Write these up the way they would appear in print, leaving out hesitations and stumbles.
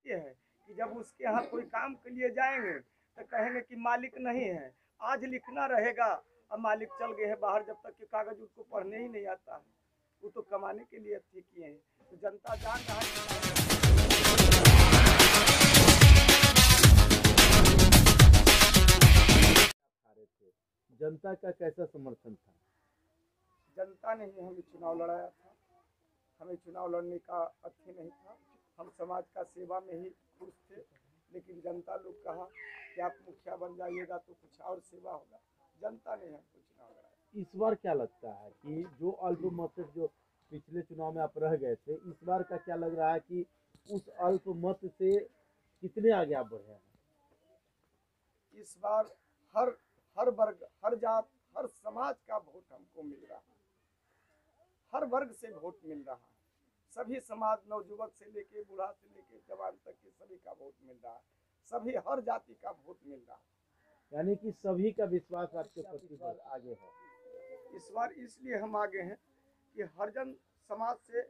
जानती है कि जब उसके यहाँ कोई काम के लिए जाएंगे तो कहेंगे कि मालिक नहीं है, आज लिखना रहेगा और मालिक चल गए हैं बाहर, जब तक कि कागज उसको पढ़ने ही नहीं आता है। वो तो कमाने के लिए अच्छे किए हैं, तो जनता जान रहा है। जनता का कैसा समर्थन था? जनता ने ही हमें चुनाव लड़ाया था, हमें चुनाव लड़ने का अच्छी नहीं था। हम समाज का सेवा में ही खुश थे, लेकिन जनता लोग कहा कि आप मुखिया बन जाइएगा तो कुछ और सेवा होगा। जनता ने हमको चुनाव लड़ाया। इस बार क्या लगता है कि जो अल्पमत से जो पिछले चुनाव में आप रह गए थे, इस बार का क्या लग रहा है कि उस अल्पमत से कितने आगे आप बढ़े हैं? इस बार हर वर्ग, हर जात, हर समाज का वोट हमको मिल रहा है। हर वर्ग से वोट मिल रहा है। सभी समाज, नवयुवक से लेके बूढ़ा से लेके जवान तक के सभी का वोट मिल रहा है। सभी हर जाति का वोट मिल रहा है। यानी कि सभी का विश्वास आपके प्रति आगे है। इस बार इसलिए हम आगे हैं कि हरिजन समाज से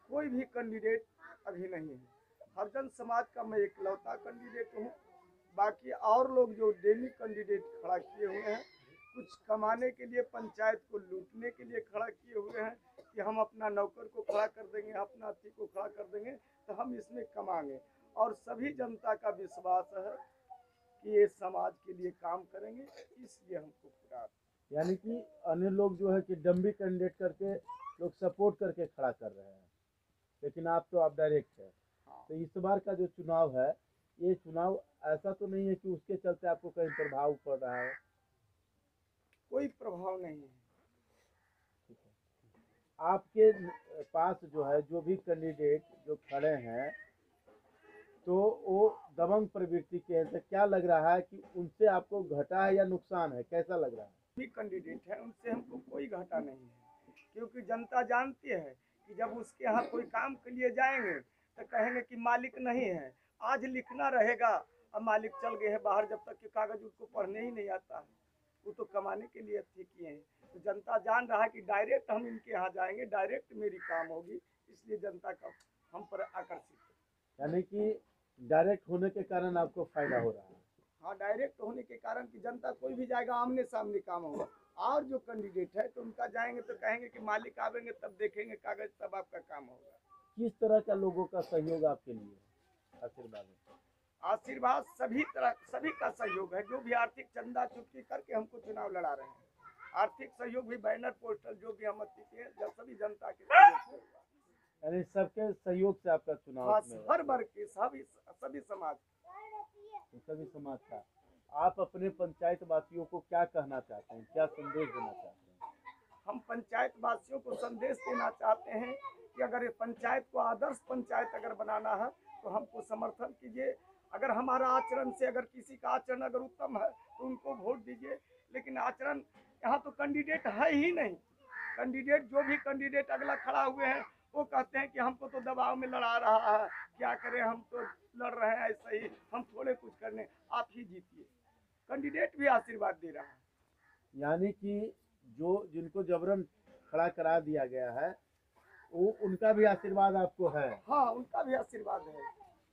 कोई भी कैंडिडेट अभी नहीं है। हरिजन समाज का मैं इकलौता कैंडिडेट हूँ। बाकी और लोग जो डेली कैंडिडेट खड़ा किए हुए हैं, कुछ कमाने के लिए, पंचायत को लूटने के लिए खड़ा किए हुए हैं कि हम अपना नौकर को खड़ा कर देंगे, अपना अथी को खड़ा कर देंगे तो हम इसमें कमाएंगे। और सभी जनता का विश्वास है कि ये समाज के लिए काम करेंगे, इसलिए हमको पूरा। यानी कि अन्य लोग जो है कि डम्बी कैंडिडेट करके लोग सपोर्ट करके खड़ा कर रहे हैं, लेकिन आप डायरेक्ट है। हाँ। तो इस बार का जो चुनाव है, ये चुनाव ऐसा तो नहीं है कि उसके चलते आपको कहीं प्रभाव पड़ रहा है? कोई प्रभाव नहीं है। आपके पास जो है, जो भी कैंडिडेट जो खड़े हैं, तो वो दबंग प्रवृत्ति के हैं, तो क्या लग रहा है कि उनसे आपको घाटा है या नुकसान है? कैसा लग रहा है? भी कैंडिडेट है, उनसे हमको कोई घाटा नहीं है, क्योंकि जनता जानती है कि जब उसके यहाँ कोई काम के लिए जाएंगे तो कहेंगे कि मालिक नहीं है, आज लिखना रहेगा और मालिक चल गए हैं बाहर, जब तक कि कागज उसको पढ़ने ही नहीं आता है। वो तो कमाने के लिए अच्छे किए हैं, तो जनता जान रहा है कि डायरेक्ट हम इनके यहाँ जाएंगे, डायरेक्ट मेरी काम होगी, इसलिए जनता का हम पर आकर्षित है। यानी कि डायरेक्ट होने के कारण आपको फायदा हो रहा है? हाँ, डायरेक्ट होने के कारण कि जनता कोई भी जाएगा, आमने सामने काम होगा। और जो कैंडिडेट है तो उनका जाएंगे तो कहेंगे कि मालिक आवेंगे तब देखेंगे कागज, तब आपका काम होगा। किस तरह का लोगों का सहयोग आपके लिए आशीर्वाद है? आशीर्वाद सभी का सहयोग है। जो भी आर्थिक चंदा चुटकी करके हमको चुनाव लड़ा रहे हैं, आर्थिक सहयोग भी, बैनर पोस्टर जो भी हम के सभी जनता के सहयोग से हुआ। यानी सबके सहयोग से आपका चुनाव? हाँ, हर वर्ग के, सभी समाज, सभी समाज का। आप अपने पंचायत वासियों को क्या कहना चाहते हैं, क्या संदेश देना चाहते हैं? हम पंचायत वासियों को संदेश देना चाहते हैं कि अगर पंचायत को आदर्श पंचायत अगर बनाना है तो हमको समर्थन कीजिए। अगर हमारा आचरण से, अगर किसी का आचरण अगर उत्तम है तो उनको वोट दीजिए। लेकिन आचरण यहाँ तो कैंडिडेट है ही नहीं। कैंडिडेट, जो भी कैंडिडेट अगला खड़ा हुए हैं वो कहते हैं कि हमको तो दबाव में लड़ा रहा है, क्या करें, हम तो लड़ रहे हैं ऐसा ही, हम थोड़े कुछ करने, आप ही जीतिए। कैंडिडेट भी आशीर्वाद दे रहा है। यानी कि जो जिनको जबरन खड़ा करा दिया गया है, वो उनका भी आशीर्वाद आपको है? हाँ, उनका भी आशीर्वाद है।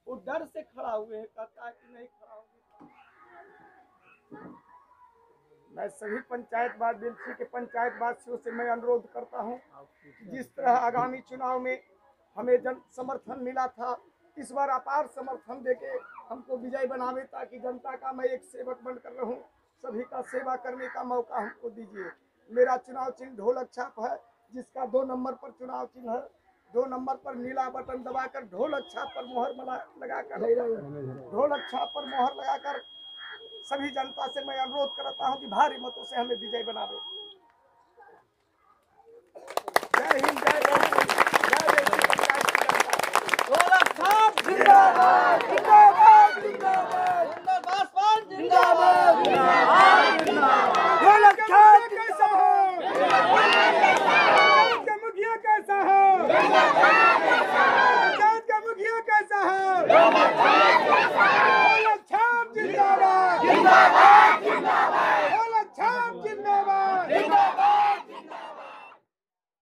वो डर से खड़ा हुए हैं, कहता है कि नहीं खड़ा होंगे। मैं सभी पंचायतवासी के पंचायतवासियों से मैं अनुरोध करता हूँ, जिस तरह आगामी चुनाव में हमें जन समर्थन मिला था, इस बार अपार समर्थन देके हमको विजय बनावे, ताकि जनता का मैं एक सेवक बनकर रहूं। सभी का सेवा करने का मौका हमको दीजिए। मेरा चुनाव चिन्ह ढोलक छाप है, जिसका 2 नंबर पर चुनाव चिन्ह है। 2 नंबर पर नीला बटन दबाकर ढोलक छाप पर मोहर लगाकर सभी जनता से मैं अनुरोध करता हूं कि भारी मतों से हमें विजय बनावे। जय हिंद, जय भारत।